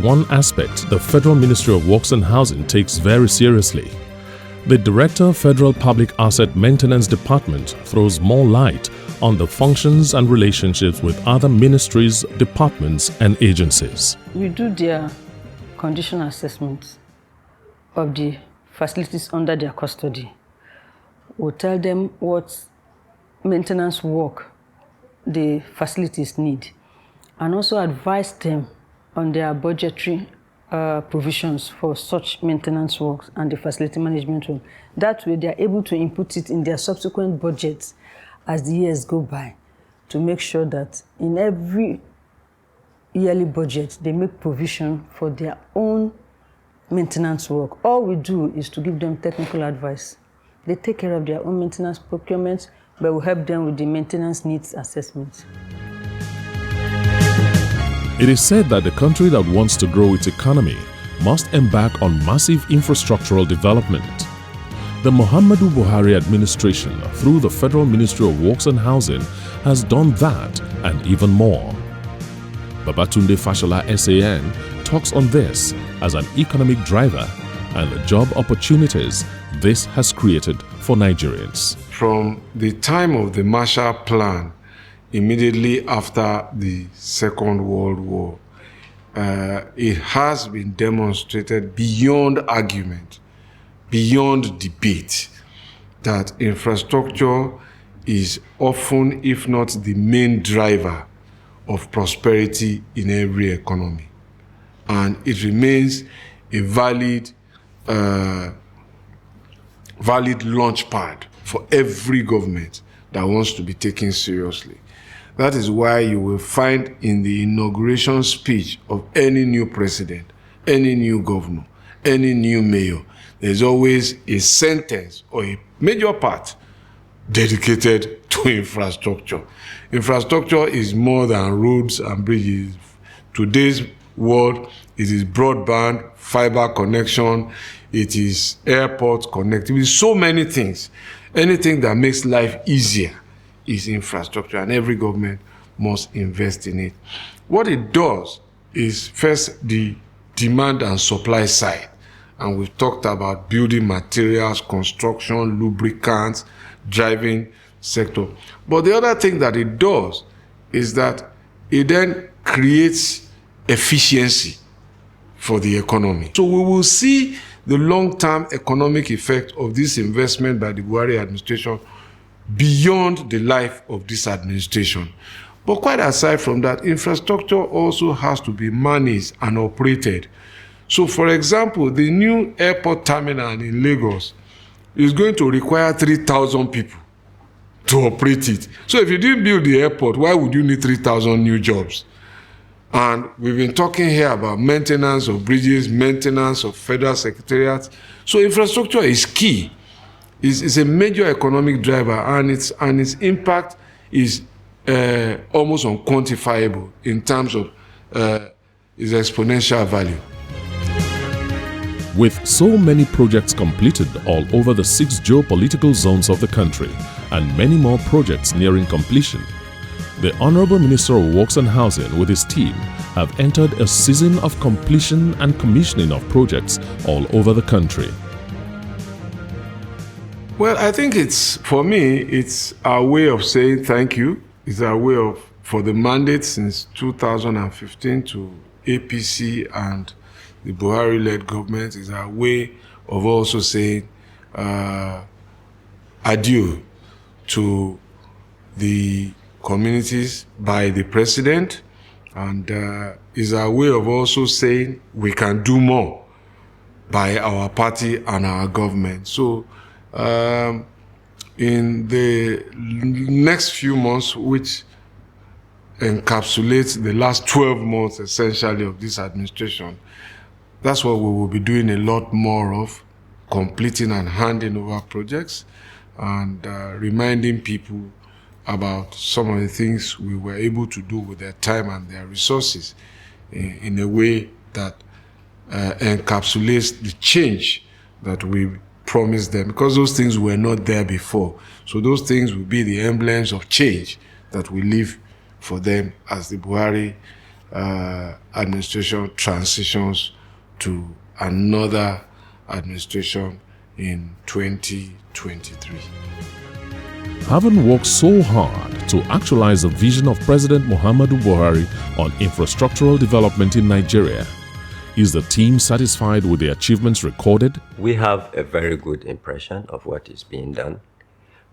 One aspect the Federal Ministry of Works and Housing takes very seriously. The Director of Federal Public Asset Maintenance Department throws more light on the functions and relationships with other ministries, departments and agencies. We do their condition assessment of the facilities under their custody. We'll tell them what maintenance work the facilities need and also advise them on their budgetary provisions for such maintenance works and the facility management work. That way, they are able to input it in their subsequent budgets as the years go by to make sure that in every yearly budget, they make provision for their own maintenance work. All we do is to give them technical advice. They take care of their own maintenance procurement, but we help them with the maintenance needs assessment. It is said that the country that wants to grow its economy must embark on massive infrastructural development. The Muhammadu Buhari administration, through the Federal Ministry of Works and Housing, has done that and even more. Babatunde Fashola SAN talks on this as an economic driver and the job opportunities this has created for Nigerians. From the time of the Marshall Plan, immediately after the Second World War, it has been demonstrated beyond argument, beyond debate, that infrastructure is often, if not the main driver of prosperity in every economy. And it remains a valid launch pad for every government that wants to be taken seriously. That is why you will find in the inauguration speech of any new president, any new governor, any new mayor, there's always a sentence or a major part dedicated to infrastructure. Infrastructure is more than roads and bridges. Today's world, it is broadband, fiber connection, it is airport connectivity, so many things. Anything that makes life easier is infrastructure, and every government must invest in it. What it does is first the demand and supply side, and we've talked about building materials, construction, lubricants, driving sector. But the other thing that it does is that it then creates efficiency for the economy. So we will see the long-term economic effect of this investment by the Buhari administration beyond the life of this administration. But quite aside from that, infrastructure also has to be managed and operated. So for example, the new airport terminal in Lagos is going to require 3,000 people to operate it. So if you didn't build the airport, why would you need 3,000 new jobs? And we've been talking here about maintenance of bridges, maintenance of federal secretariats. So infrastructure is key. It's a major economic driver, and its impact is almost unquantifiable in terms of its exponential value. With so many projects completed all over the 6 geopolitical zones of the country and many more projects nearing completion, the Honorable Minister of Works and Housing with his team have entered a season of completion and commissioning of projects all over the country. Well, I think for me, it's our way of saying thank you. It's our way for the mandate since 2015 to APC and the Buhari-led government, is our way of also saying adieu to the communities by the president, and is our way of also saying we can do more by our party and our government. So in the next few months, which encapsulates the last 12 months essentially of this administration, that's what we will be doing a lot more of, completing and handing over projects and reminding people about some of the things we were able to do with their time and their resources in a way that encapsulates the change that we promised them, because those things were not there before. So those things will be the emblems of change that we leave for them as the Buhari administration transitions to another administration in 2023. Having worked so hard to actualize the vision of President Muhammadu Buhari on infrastructural development in Nigeria, is the team satisfied with the achievements recorded? We have a very good impression of what is being done,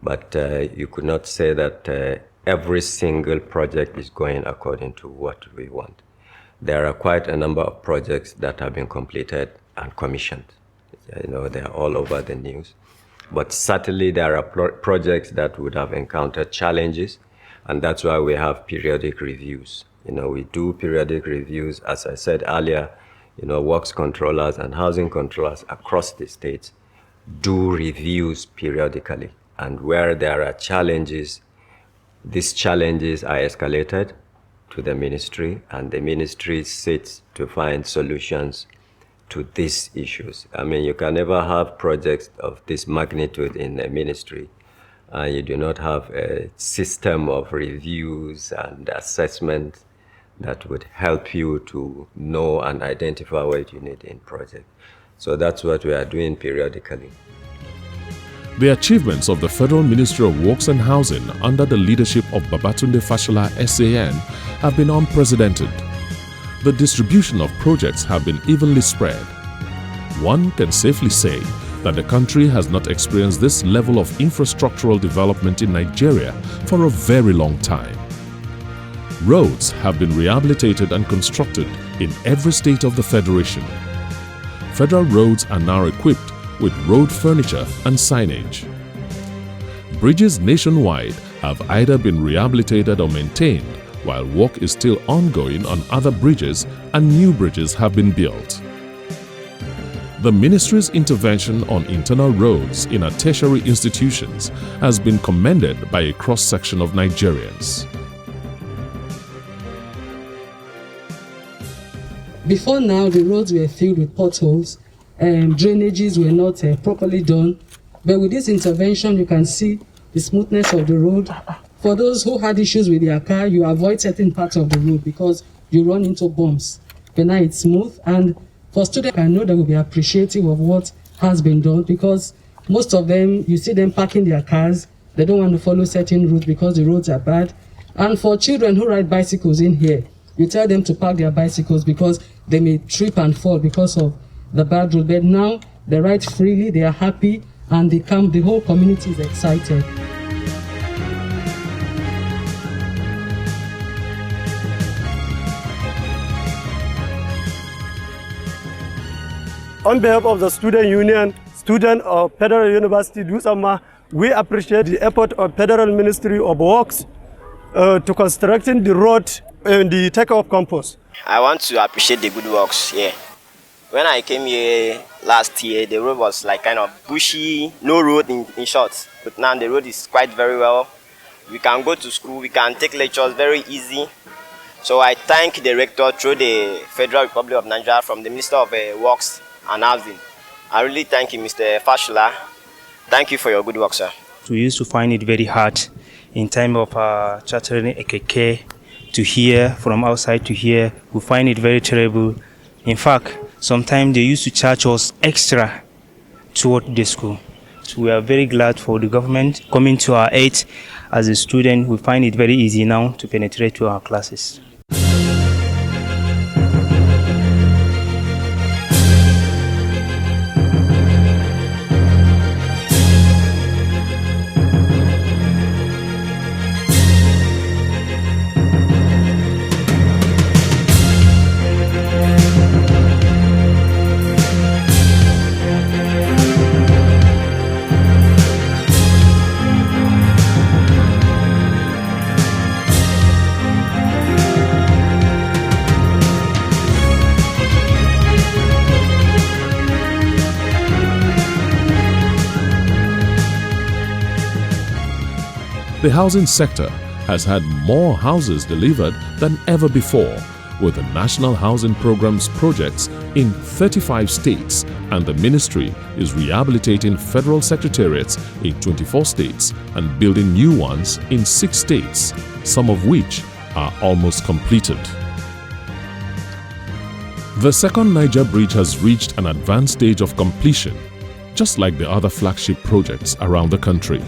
but you could not say that every single project is going according to what we want. There are quite a number of projects that have been completed and commissioned. You know, they are all over the news. But certainly there are projects that would have encountered challenges, and that's why we have periodic reviews. You know, we do periodic reviews, as I said earlier. You know, works controllers and housing controllers across the states do reviews periodically. And where there are challenges, these challenges are escalated to the ministry, and the ministry sits to find solutions to these issues. I mean, you can never have projects of this magnitude in a ministry, and you do not have a system of reviews and assessment that would help you to know and identify what you need in project. So that's what we are doing periodically. The achievements of the Federal Ministry of Works and Housing under the leadership of Babatunde Fashola SAN have been unprecedented. The distribution of projects have been evenly spread. One can safely say that the country has not experienced this level of infrastructural development in Nigeria for a very long time. Roads have been rehabilitated and constructed in every state of the Federation. Federal roads are now equipped with road furniture and signage. Bridges nationwide have either been rehabilitated or maintained, while work is still ongoing on other bridges and new bridges have been built. The ministry's intervention on internal roads in our tertiary institutions has been commended by a cross-section of Nigerians. Before now, the roads were filled with potholes, drainages were not properly done. But with this intervention, you can see the smoothness of the road. For those who had issues with their car, you avoid certain parts of the road because you run into bumps. But now it's smooth, and for students, I know they will be appreciative of what has been done, because most of them, you see them parking their cars. They don't want to follow certain routes because the roads are bad. And for children who ride bicycles in here, you tell them to park their bicycles because they may trip and fall because of the bad road. But now they ride freely, they are happy, and the whole community is excited. On behalf of the student union, student of Federal University Dutse-Ma, we appreciate the effort of Federal Ministry of Works to constructing the road and the take-off campus. I want to appreciate the good works here. When I came here last year, the road was like kind of bushy, no road in short. But now the road is quite very well. We can go to school, we can take lectures very easy. So I thank the rector through the Federal Republic of Nigeria from the Minister of Works and Housing. I really thank you, Mr. Fashola. Thank you for your good work, sir. We used to find it very hard in time of chartering a keke to here, from outside to here. We find it very terrible. In fact, sometimes they used to charge us extra toward the school. So we are very glad for the government coming to our aid. As a student, we find it very easy now to penetrate to our classes. The housing sector has had more houses delivered than ever before, with the National Housing Program's projects in 35 states, and the ministry is rehabilitating federal secretariats in 24 states and building new ones in 6 states, some of which are almost completed. The second Niger Bridge has reached an advanced stage of completion, just like the other flagship projects around the country.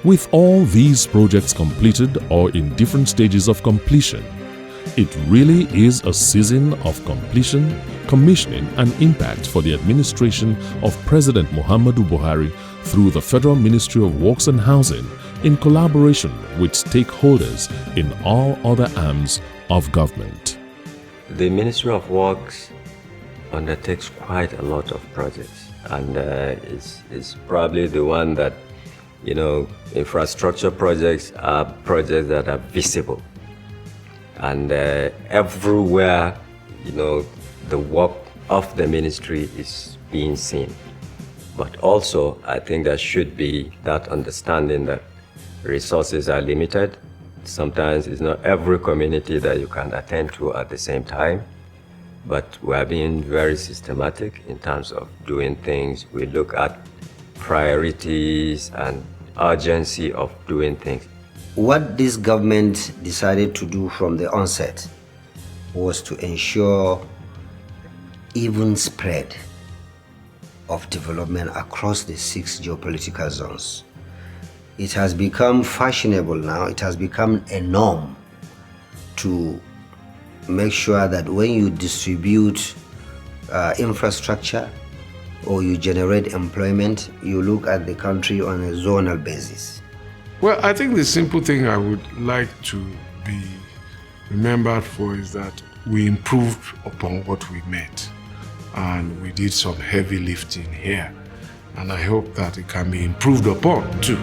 With all these projects completed or in different stages of completion, it really is a season of completion, commissioning and impact for the administration of President Muhammadu Buhari through the Federal Ministry of Works and Housing in collaboration with stakeholders in all other arms of government. The Ministry of Works undertakes quite a lot of projects, and is probably the one that, infrastructure projects are projects that are visible. And everywhere, the work of the ministry is being seen. But also, I think there should be that understanding that resources are limited. Sometimes it's not every community that you can attend to at the same time. But we are being very systematic in terms of doing things. We look at priorities and urgency of doing things. What this government decided to do from the onset was to ensure even spread of development across the 6 geopolitical zones. It has become fashionable now, it has become a norm to make sure that when you distribute infrastructure or you generate employment, you look at the country on a zonal basis. Well, I think the simple thing I would like to be remembered for is that we improved upon what we met, and we did some heavy lifting here, and I hope that it can be improved upon too.